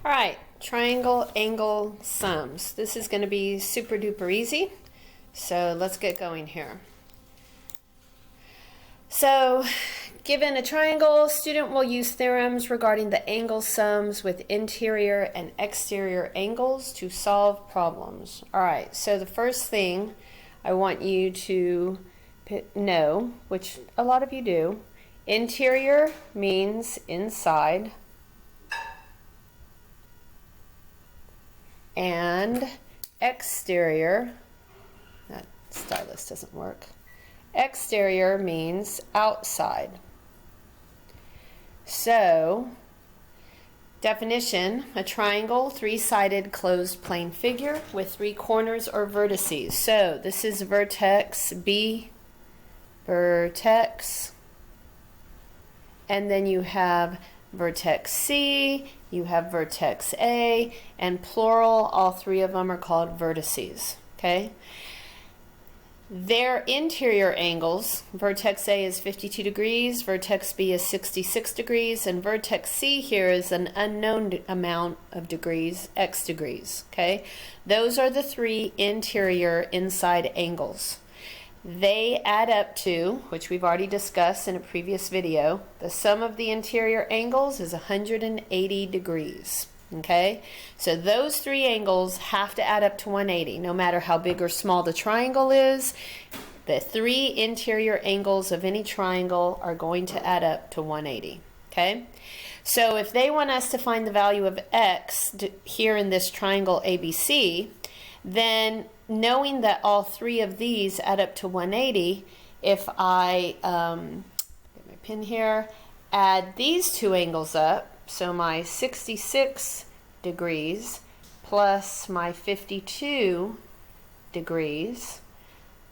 All right, triangle angle sums. This is going to be super duper easy. So let's get going here. So given a triangle, student will use theorems regarding the angle sums with interior and exterior angles to solve problems. All right, so the first thing I want you to know, which a lot of you do, interior means inside, and exterior, that stylus doesn't work, exterior means outside. So, definition, a triangle, three-sided closed plane figure with three corners or vertices. So, this is vertex B, vertex, and then you have vertex C, you have vertex A, and plural, all three of them are called vertices, okay? Their interior angles, vertex A is 52 degrees, vertex B is 66 degrees, and vertex C here is an unknown amount of degrees, x degrees, okay? Those are the three interior inside angles. They add up to, which we've already discussed in a previous video, the sum of the interior angles is 180 degrees. Okay, so those three angles have to add up to 180, no matter how big or small the triangle is. The three interior angles of any triangle are going to add up to 180. Okay, so if they want us to find the value of x here in this triangle ABC, then knowing that all three of these add up to 180, if I, get my pin here, add these two angles up, so my 66 degrees plus my 52 degrees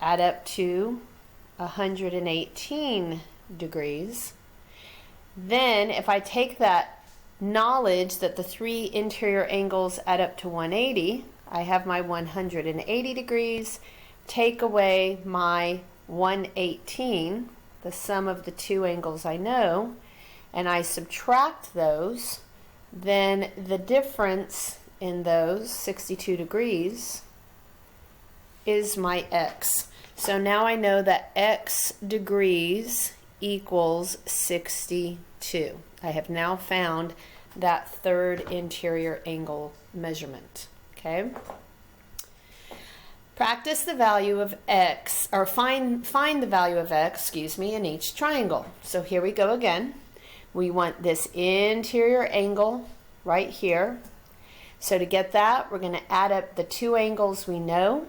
add up to 118 degrees. Then if I take that knowledge that the three interior angles add up to 180, I have my 180 degrees, take away my 118, the sum of the two angles I know, and I subtract those, then the difference in those 62 degrees is my x. So now I know that x degrees equals 62. I have now found that third interior angle measurement. Okay. Practice the value of x, or find the value of x, in each triangle. So here we go again. We want this interior angle right here. So to get that, we're going to add up the two angles we know.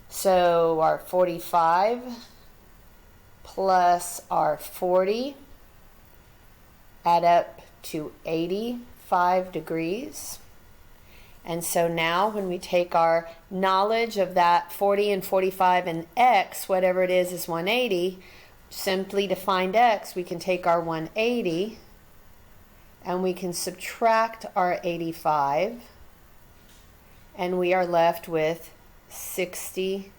So our 45 plus our 40 add up to 85 degrees. And so now when we take our knowledge of that 40 and 45 and x, whatever it is 180, simply to find x, we can take our 180 and we can subtract our 85, and we are left with 62.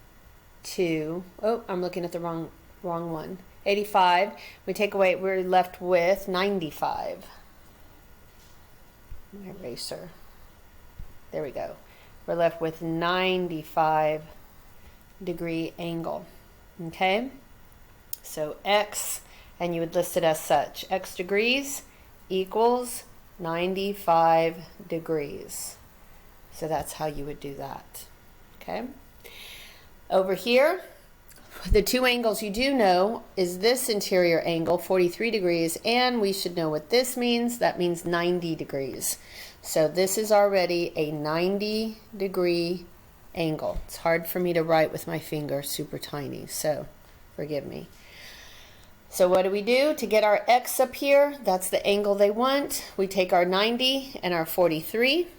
Oh, I'm looking at the wrong one. 85. We take away, we're left with 95. My eraser. There we go. We're left with 95 degree angle. Okay? So x, and you would list it as such. X degrees equals 95 degrees. So that's how you would do that. Okay? Over here, the two angles you do know is this interior angle, 43 degrees, and we should know what this means. That means 90 degrees. So this is already a 90 degree angle. It's hard for me to write with my finger, super tiny, so forgive me. So what do we do to get our x up here? That's the angle they want. We take our 90 and our 43,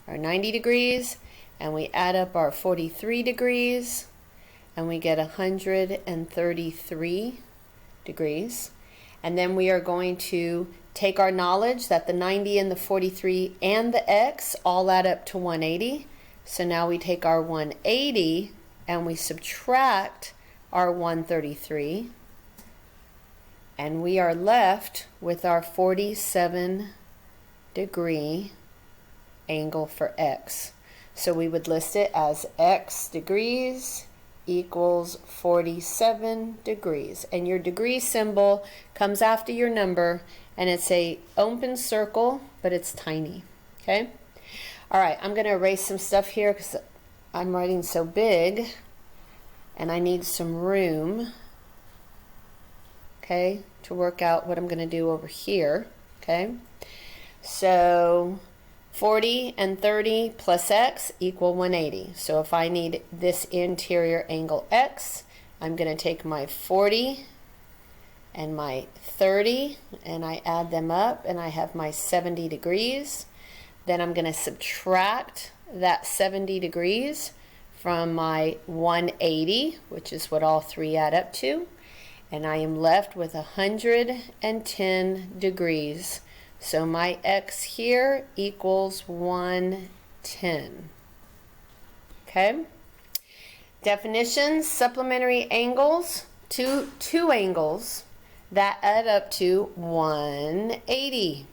our 90 degrees, and we add up our 43 degrees, and we get 133 degrees. And then we are going to take our knowledge that the 90 and the 43 and the x all add up to 180. So now we take our 180 and we subtract our 133. And we are left with our 47 degree angle for x. So we would list it as x degrees equals 47 degrees. And your degree symbol comes after your number, and it's a open circle, but it's tiny. Okay? All right, I'm going to erase some stuff here because I'm writing so big and I need some room, okay, to work out what I'm going to do over here. Okay? So 40 and 30 plus x equal 180. So if I need this interior angle x, I'm going to take my 40 and my 30 and I add them up and I have my 70 degrees. Then I'm going to subtract that 70 degrees from my 180, which is what all three add up to, and I am left with 110 degrees. So my x here equals 110. Okay? Definitions, supplementary angles, two angles that add up to 180.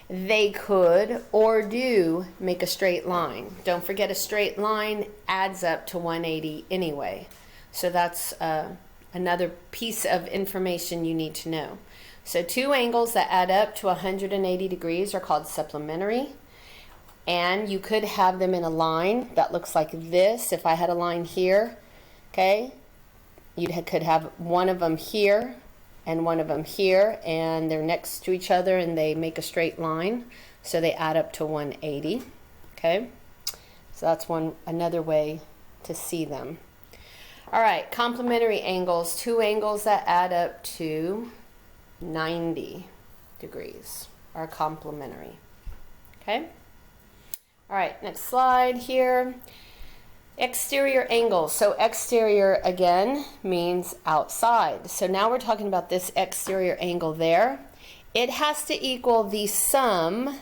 They could or do make a straight line. Don't forget, a straight line adds up to 180 anyway. So that's another piece of information you need to know. So two angles that add up to 180 degrees are called supplementary. And you could have them in a line that looks like this. If I had a line here, okay, you could have one of them here and one of them here, and they're next to each other and they make a straight line, so they add up to 180. Okay, so that's another way to see them. All right, complementary angles, two angles that add up to 90 degrees are complementary. Okay, all right, next slide here. Exterior angles. So exterior again means outside. So now we're talking about this exterior angle there. It has to equal the sum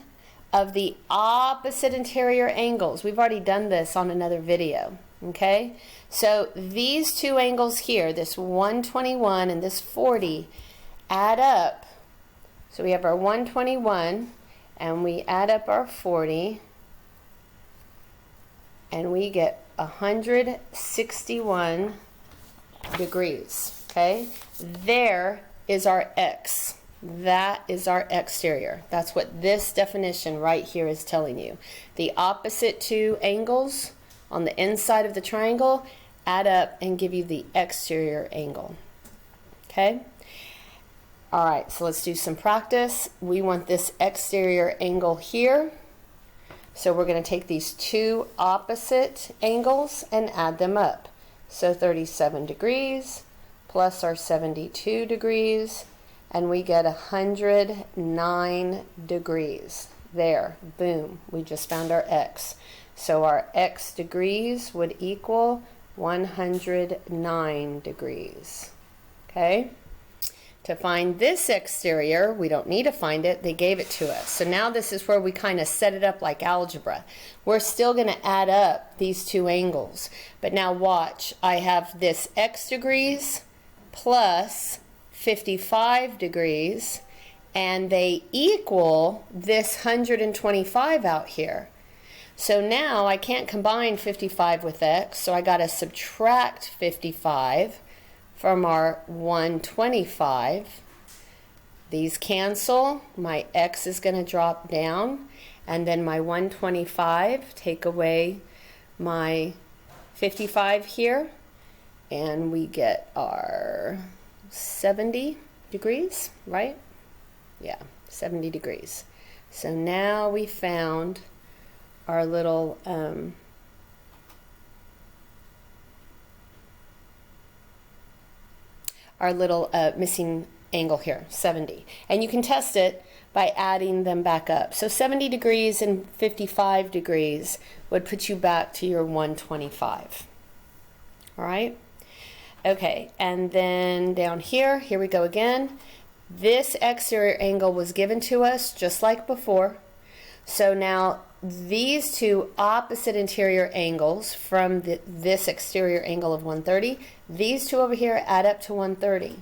of the opposite interior angles. We've already done this on another video. Okay? So these two angles here, this 121 and this 40, add up. So we have our 121 and we add up our 40 and we get 161 degrees. Okay, there is our x. That is our exterior. That's what this definition right here is telling you. The opposite two angles on the inside of the triangle add up and give you the exterior angle. Okay, all right, so let's do some practice. We want this exterior angle here. So we're going to take these two opposite angles and add them up. So 37 degrees plus our 72 degrees, and we get 109 degrees. There, boom, we just found our x. So our x degrees would equal 109 degrees. Okay? To find this exterior, we don't need to find it, they gave it to us. So now this is where we kind of set it up like algebra. We're still going to add up these two angles. But now watch, I have this x degrees plus 55 degrees, and they equal this 125 out here. So now I can't combine 55 with x, so I got to subtract 55 from our 125. These cancel, my x is going to drop down, and then my 125, take away my 55 here, and we get our 70 degrees, right? Yeah, 70 degrees. So now we found our little missing angle here, 70. And you can test it by adding them back up. So 70 degrees and 55 degrees would put you back to your 125. All right? Okay, and then down here we go again. This exterior angle was given to us just like before. So now these two opposite interior angles from this exterior angle of 130, these two over here add up to 130.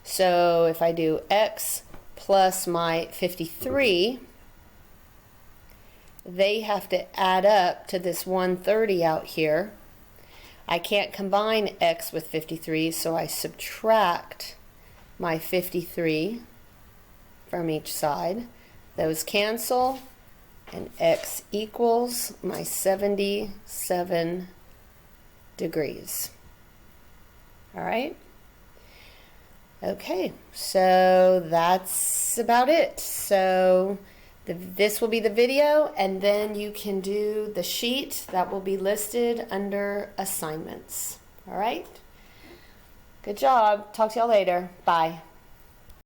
So if I do x plus my 53, they have to add up to this 130 out here. I can't combine x with 53, so I subtract my 53 from each side. Those cancel, and x equals my 77 degrees. All right? Okay, so that's about it. So this will be the video, and then you can do the sheet that will be listed under assignments. All right? Good job. Talk to y'all later. Bye.